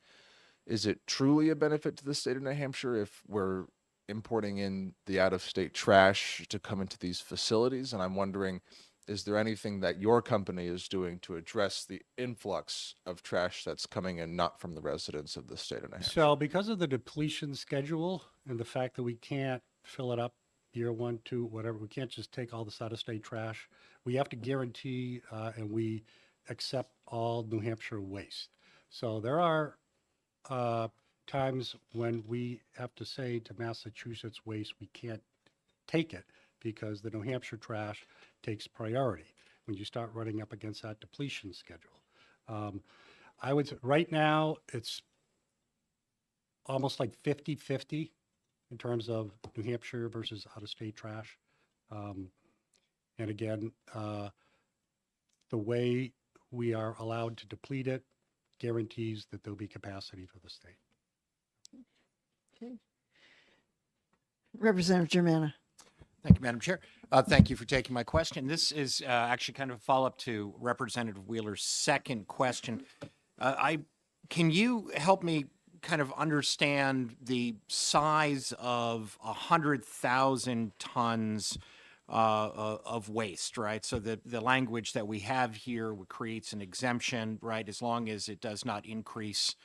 is it truly a benefit to the state of New Hampshire if we're importing in the out-of-state trash to come into these facilities? And I'm wondering, is there anything that your company is doing to address the influx of trash that's coming in not from the residents of the state of New Hampshire? So because of the depletion schedule and the fact that we can't fill it up year one, two, whatever. We can't just take all this out-of-state trash. We have to guarantee, and we accept all New Hampshire waste. So there are times when we have to say to Massachusetts waste, we can't take it because the New Hampshire trash takes priority when you start running up against that depletion schedule. I would say right now it's almost like 50-50 in terms of New Hampshire versus out-of-state trash. And again, the way we are allowed to deplete it guarantees that there'll be capacity for the state. Okay. Representative Germana. Thank you, Madam Chair. Thank you for taking my question. This is actually kind of a follow-up to Representative Wheeler's second question. Can you help me kind of understand the size of 100,000 tons of waste, right? So the language that we have here creates an exemption, right, as long as it does not increase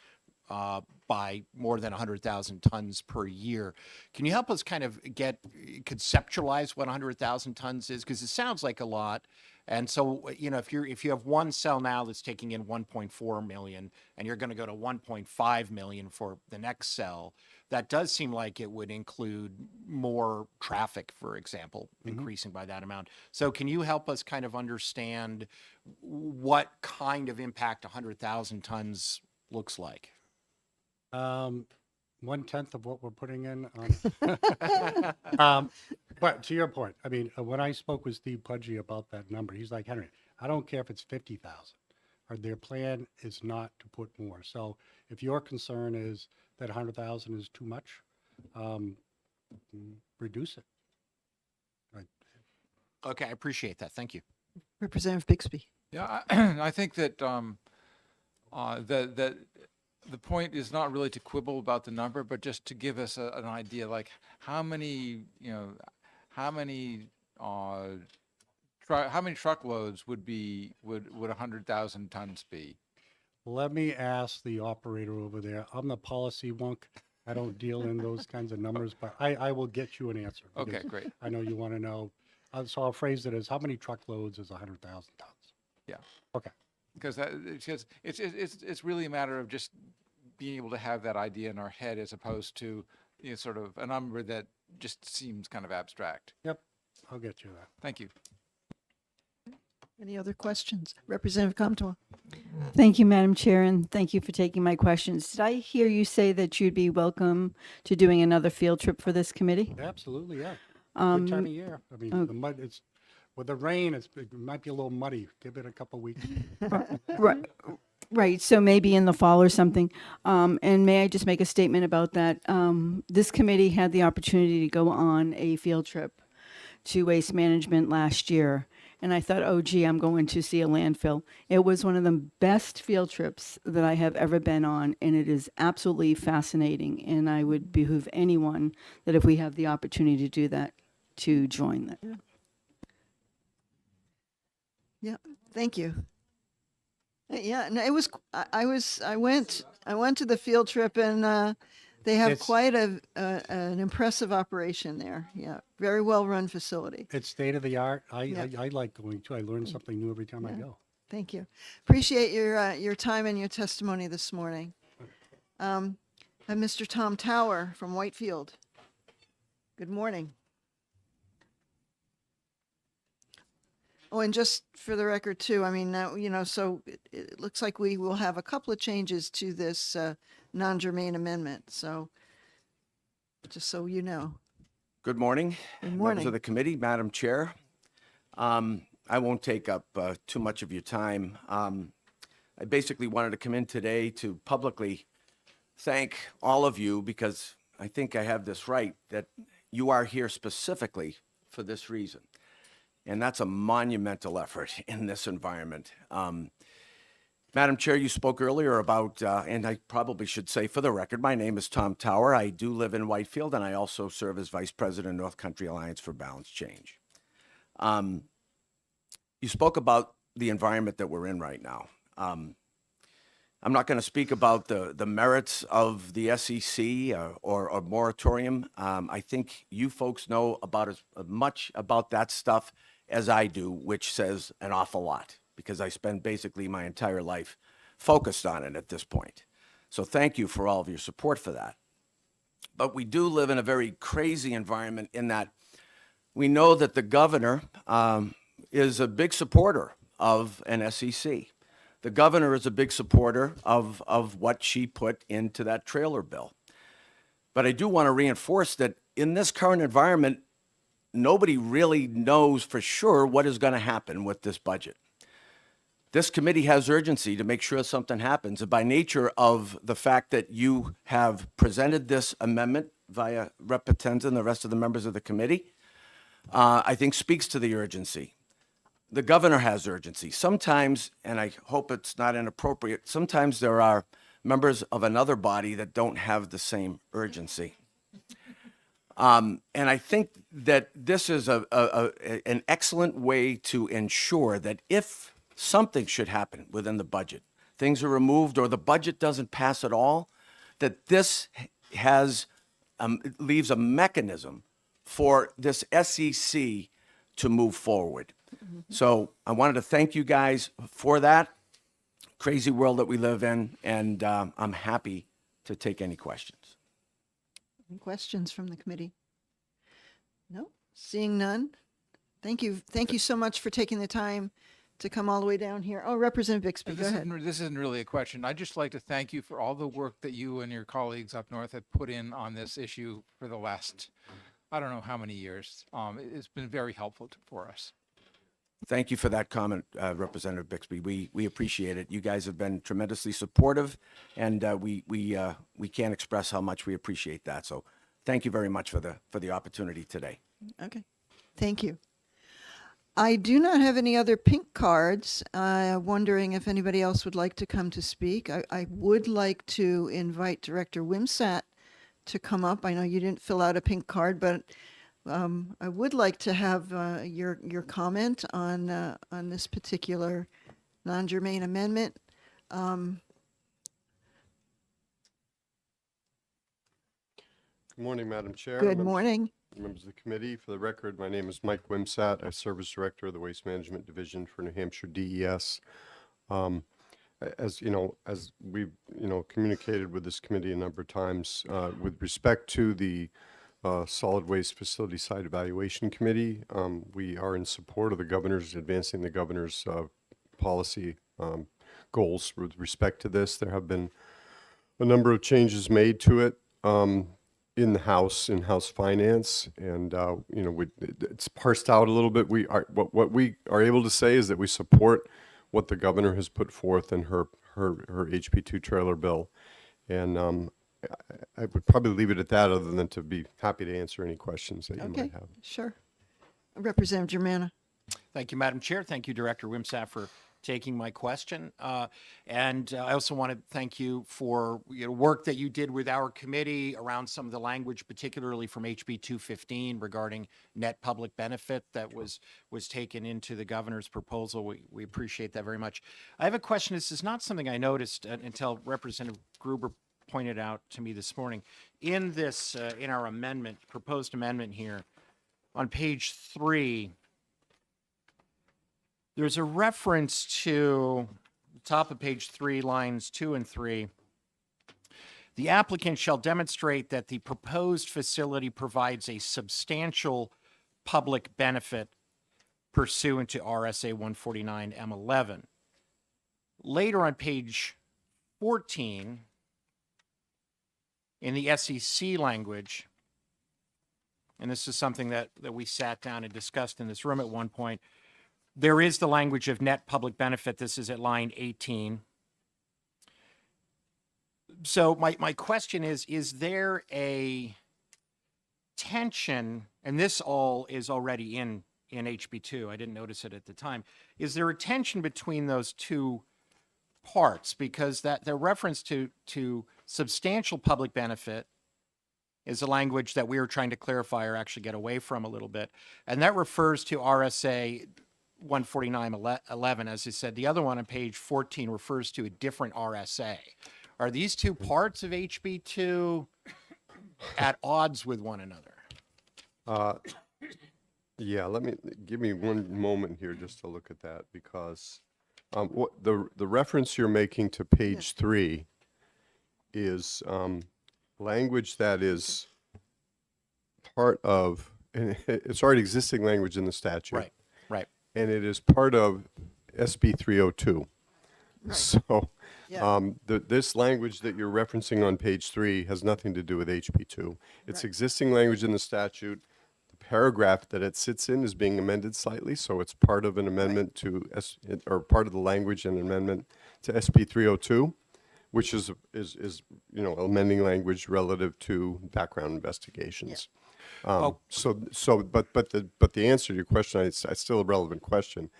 by more than 100,000 tons per year. Can you help us kind of conceptualize what 100,000 tons is? Because it sounds like a lot. And so, you know, if you have one cell now that's taking in 1.4 million and you're going to go to 1.5 million for the next cell, that does seem like it would include more traffic, for example, increasing by that amount. So can you help us kind of understand what kind of impact 100,000 tons looks like? 1/10 of what we're putting in. But to your point, I mean, when I spoke with Steve Pudgy about that number, he's like, Henry, I don't care if it's 50,000. Or their plan is not to put more. So if your concern is that 100,000 is too much, reduce it. Right. Okay, I appreciate that. Thank you. Representative Bixby. Yeah, I think that the point is not really to quibble about the number, but just to give us an idea, like how many truckloads would 100,000 tons be? Let me ask the operator over there. I'm the policy wonk. I don't deal in those kinds of numbers, but I will get you an answer. Okay, because great. I know you want to know. So I'll phrase it as how many truckloads is 100,000 tons? Yeah. Okay. Because it's really a matter of just being able to have that idea in our head as opposed to, you know, sort of a number that just seems kind of abstract. Yep. I'll get you that. Thank you. Any other questions? Representative Comtois. Thank you, Madam Chair, and thank you for taking my questions. Did I hear you say that you'd be welcome to doing another field trip for this committee? Absolutely, yeah. Good time of year. I mean, oh. the mud, with the rain, it might be a little muddy. Give it a couple weeks. Right, right. So maybe in the fall or something. And may I just make a statement about that? This committee had the opportunity to go on a field trip to Waste Management last year. And I thought, oh, gee, I'm going to see a landfill. It was one of the best field trips that I have ever been on, and it is absolutely fascinating. And I would behoove anyone that if we have the opportunity to do that, to join that. Yeah, thank you. Yeah, no, it was. I went to the field trip, and they have It's- quite an impressive operation there. Yeah, very well run facility. It's state of the art. Yeah. I like going too. I learn something new every time I Yeah. go. Thank you. Appreciate your time and your testimony this morning. And Mr. Tom Tower from Whitefield. Good morning. Oh, and just for the record too, I mean, now, you know, so it looks like we will have a couple of changes to this non-germane amendment. So just so you know. Good morning. Good Members morning. of the committee, Madam Chair. I won't take up too much of your time. I basically wanted to come in today to publicly thank all of you because I think I have this right, that you are here specifically for this reason. And that's a monumental effort in this environment. Madam Chair, you spoke earlier about, and I probably should say for the record, my name is Tom Tower. I do live in Whitefield, and I also serve as Vice President, North Country Alliance for Balanced Change. You spoke about the environment that we're in right now. I'm not going to speak about the merits of the SEC or moratorium. I think you folks know about as much about that stuff as I do, which says an awful lot because I spend basically my entire life focused on it at this point. So thank you for all of your support for that. But we do live in a very crazy environment in that we know that the governor is a big supporter of an SEC. The governor is a big supporter of what she put into that trailer bill. But I do want to reinforce that in this current environment, nobody really knows for sure what is going to happen with this budget. This committee has urgency to make sure something happens. And by nature of the fact that you have presented this amendment via Rep. Potenza and the rest of the members of the committee, I think speaks to the urgency. The governor has urgency. Sometimes, and I hope it's not inappropriate, sometimes there are members of another body that don't have the same urgency. And I think that this is an excellent way to ensure that if something should happen within the budget, things are removed or the budget doesn't pass at all, that this has leaves a mechanism for this SEC to move forward. So I wanted to thank you guys for that crazy world that we live in, and I'm happy to take any questions. Any questions from the committee? No? Seeing none? Thank you. Thank you so much for taking the time to come all the way down here. Oh, Representative Bixby, go ahead. This isn't really a question. I'd just like to thank you for all the work that you and your colleagues up north have put in on this issue for the last, I don't know how many years. It's been very helpful for us. Thank you for that comment, Representative Bixby. We appreciate it. You guys have been tremendously supportive, and we can't express how much we appreciate that. So thank you very much for the opportunity today. Okay. Thank you. I do not have any other pink cards. Wondering if anybody else would like to come to speak. I would like to invite Director Wimsatt to come up. I know you didn't fill out a pink card, but I would like to have your comment on this particular non-germane amendment. Good morning, Madam Chair. Good morning. Members of the committee. For the record, my name is Mike Wimsatt. I serve as Director of the Waste Management Division for New Hampshire DES. As you know, as we've communicated with this committee a number of times, with respect to the Solid Waste Facility Site Evaluation Committee, we are in support of the governor's advancing the governor's policy goals with respect to this. There have been a number of changes made to it. In-house finance, and it's parsed out a little bit. What we are able to say is that we support what the governor has put forth in her HB2 trailer bill, and I would probably leave it at that, other than to be happy to answer any questions that you might have. Sure. Representative Germana. Thank you, Madam Chair. Thank you, Director Wimsatt, for taking my question. And I also want to thank you for work that you did with our committee around some of the language, particularly from HB 215 regarding net public benefit that was taken into the governor's proposal. We appreciate that very much. I have a question. This is not something I noticed until Representative Gruber pointed out to me this morning. In this, in our amendment, proposed amendment here, on page 3, there's a reference to the top of page 3, lines 2 and 3. The applicant shall demonstrate that the proposed facility provides a substantial public benefit pursuant to RSA 149 M11. Later on page 14, in the SEC language, and this is something that we sat down and discussed in this room at one point, there is the language of net public benefit. This is at line 18. So my question is there a tension, and this all is already in HB2, I didn't notice it at the time. Is there a tension between those two parts? Because the reference to substantial public benefit is a language that we were trying to clarify or actually get away from a little bit. And that refers to RSA 14911, as I said. The other one on page 14 refers to a different RSA. Are these two parts of HB2 at odds with one another? Yeah, give me one moment here just to look at that, because what the reference you're making to page 3 is language that is part of, and it's already existing language in the statute. Right, right. And it is part of SB 302. So Yeah. this language that you're referencing on page 3 has nothing to do with HB2. It's existing language in the statute. The paragraph that it sits in is being amended slightly, so it's part of an amendment to or part of the language and amendment to SB 302, which is amending language relative to background investigations. But the answer to your question, it's still a relevant question.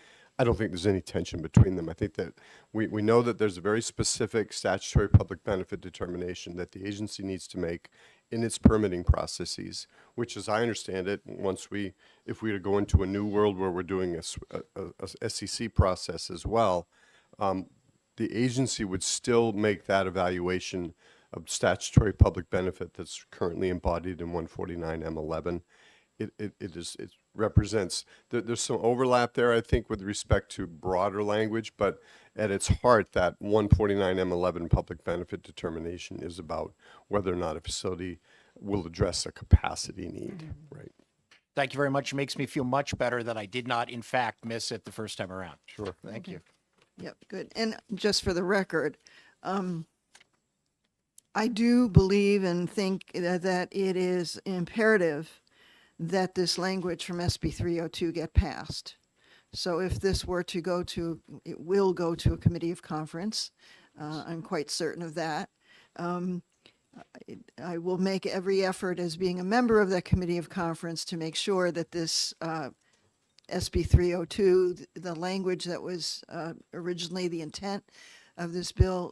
I don't think there's any tension between them. I think that we know that there's a very specific statutory public benefit determination that the agency needs to make in its permitting processes, which, as I understand it, if we were to go into a new world where we're doing a SEC process as well, the agency would still make that evaluation of statutory public benefit that's currently embodied in 149M11. It represents, there's some overlap there, I think, with respect to broader language, but at its heart, that 149M11 public benefit determination is about whether or not a facility will address a capacity need, right? Thank you very much. It makes me feel much better that I did not, in fact, miss it the first time around. Sure. Thank you. Yep, good. And just for the record, I do believe and think that it is imperative that this language from SB 302 get passed. So if this were to go to, it will go to a committee of conference. I'm quite certain of that. I will make every effort as being a member of that committee of conference to make sure that this SB 302, the language that was originally the intent of this bill,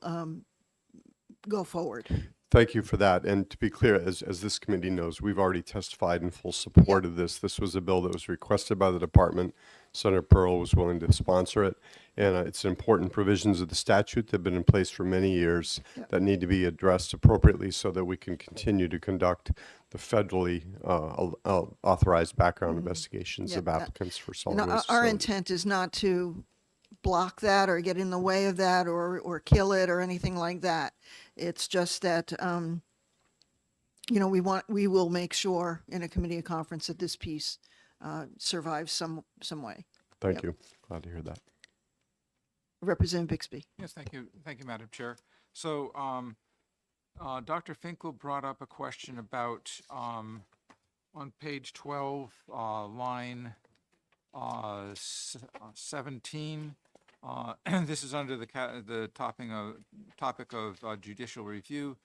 go forward. Thank you for that. And to be clear, as this committee knows, we've already testified in full support of this. This was a bill that was requested by the department. Senator Pearl was willing to sponsor it. And it's important provisions of the statute that have been in place for many years that need to be addressed appropriately so that we can continue to conduct the federally authorized background investigations of applicants for solid And waste our facilities. intent is not to block that or get in the way of that or kill it or anything like that. It's just that, we will make sure in a committee of conference that this piece survives some way. Thank you. Glad to hear that. Representative Bixby. Yes, thank you. Thank you, Madam Chair. So, Dr. Finkel brought up a question about, on page 12, line 17. This is under the topic of judicial review.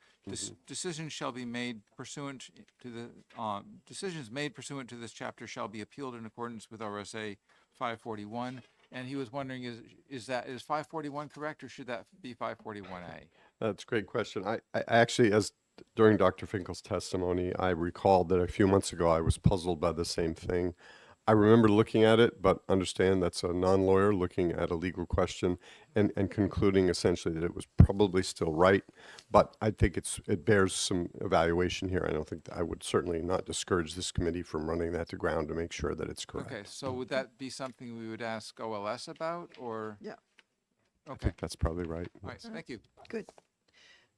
Decisions shall be made pursuant to the decisions made pursuant to this chapter shall be appealed in accordance with RSA 541. And he was wondering, is 541 correct, or should that be 541A? That's a great question. I actually, during Dr. Finkel's testimony, I recalled that a few months ago I was puzzled by the same thing. I remember looking at it, but understand that's a non-lawyer looking at a legal question and concluding essentially that it was probably still right. But I think it bears some evaluation here. I don't think I would certainly not discourage this committee from running that to ground to make sure that it's correct. Okay, so would that be something we would ask OLS about, or? Yeah. I Okay, think that's probably right. all right, thank you. Good.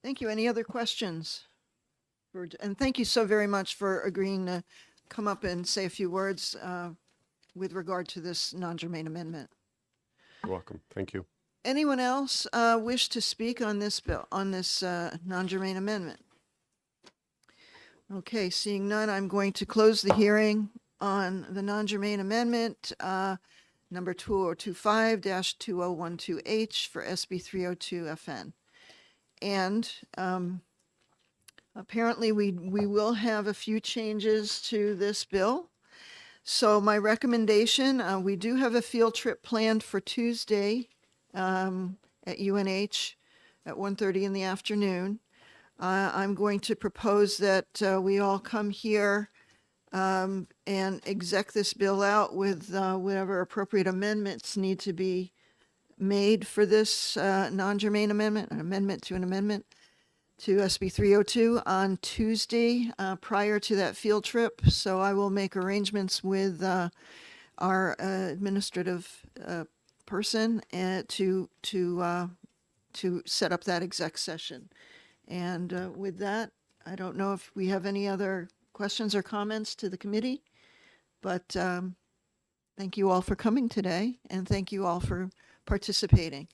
Thank you. Any other questions? And thank you so very much for agreeing to come up and say a few words with regard to this non-germane amendment. You're welcome. Thank you. Anyone else wish to speak on this bill, on this non-germane amendment? Okay, seeing none, I'm going to close the hearing on the non-germane amendment, number 2025-2012H for SB 302 FN. And apparently we will have a few changes to this bill. So my recommendation, we do have a field trip planned for Tuesday at UNH at 1:30 in the afternoon. I'm going to propose that we all come here and exec this bill out with whatever appropriate amendments need to be made for this non-germane amendment, an amendment to SB 302 on Tuesday prior to that field trip. So I will make arrangements with our administrative person to set up that exec session. And with that, I don't know if we have any other questions or comments to the committee, but thank you all for coming today, and thank you all for participating.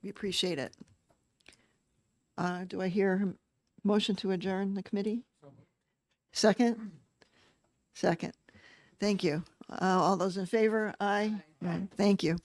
We appreciate it. Do I hear a motion to adjourn the committee? Second? Second. Thank you. All those in favor? Aye. Aye. Thank you.